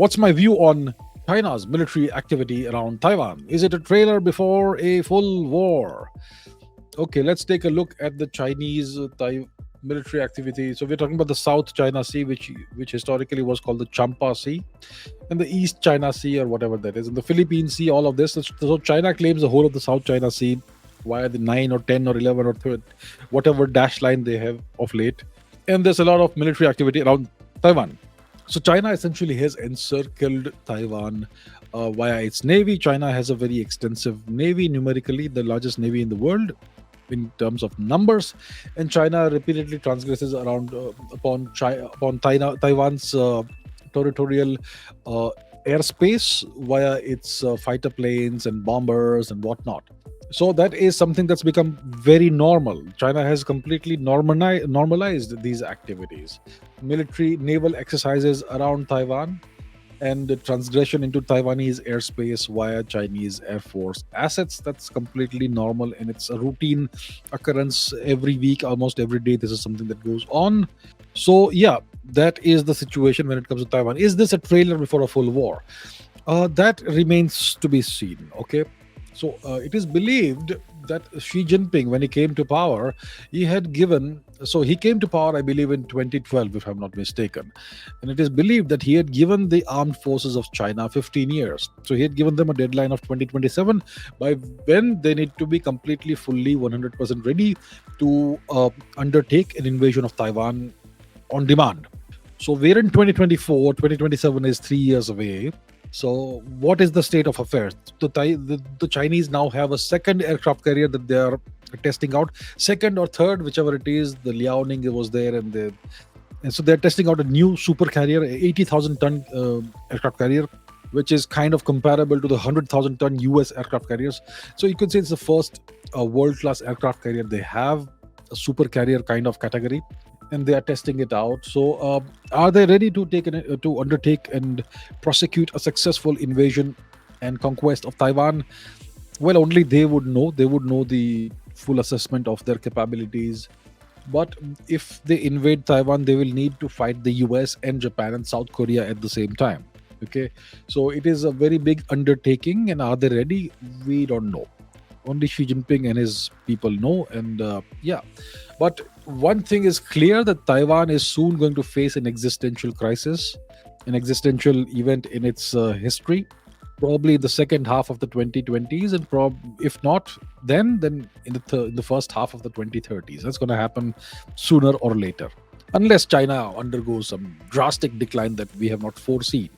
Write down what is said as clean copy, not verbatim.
What's my view on China's military activity around Taiwan? Is it a trailer before a full war? Okay, let's take a look at the Chinese military activity. So we're talking about the South China Sea, which historically was called the Champa Sea, and the East China Sea, or whatever that is, and the Philippine Sea. All of this. So China claims the whole of the South China Sea via the 9 or 10 or 11 or 12, whatever dash line they have of late. And there's a lot of military activity around Taiwan. So China essentially has encircled Taiwan via its navy. China has a very extensive navy, numerically the largest navy in the world in terms of numbers, and China repeatedly transgresses upon Taiwan's territorial airspace via its fighter planes and bombers and whatnot. So that is something that's become very normal. China has completely normalized these activities. Military naval exercises around Taiwan and the transgression into Taiwanese airspace via Chinese Air Force assets. That's completely normal, and it's a routine occurrence every week, almost every day. This is something that goes on. So, yeah, that is the situation when it comes to Taiwan. Is this a trailer before a full war? That remains to be seen, okay? So it is believed that Xi Jinping, when he came to power, he came to power, I believe, in 2012, if I'm not mistaken. And it is believed that he had given the armed forces of China 15 years. So he had given them a deadline of 2027, by when they need to be completely, fully, 100% ready to undertake an invasion of Taiwan on demand. So we're in 2024, 2027 is 3 years away. So what is the state of affairs? The Chinese now have a second aircraft carrier that they are testing out, second or third, whichever it is. The Liaoning was there, and so they're testing out a new super carrier, 80,000 ton aircraft carrier, which is kind of comparable to the 100,000 ton US aircraft carriers. So you could say it's the first world-class aircraft carrier they have, a super carrier kind of category, and they are testing it out. So are they ready to undertake and prosecute a successful invasion and conquest of Taiwan? Well, only they would know. They would know the full assessment of their capabilities. But if they invade Taiwan, they will need to fight the US and Japan and South Korea at the same time. Okay, so it is a very big undertaking, and are they ready? We don't know. Only Xi Jinping and his people know. And but one thing is clear, that Taiwan is soon going to face an existential crisis, an existential event in its history, probably the second half of the 2020s, and if not then in the first half of the 2030s. That's going to happen sooner or later, unless China undergoes some drastic decline that we have not foreseen.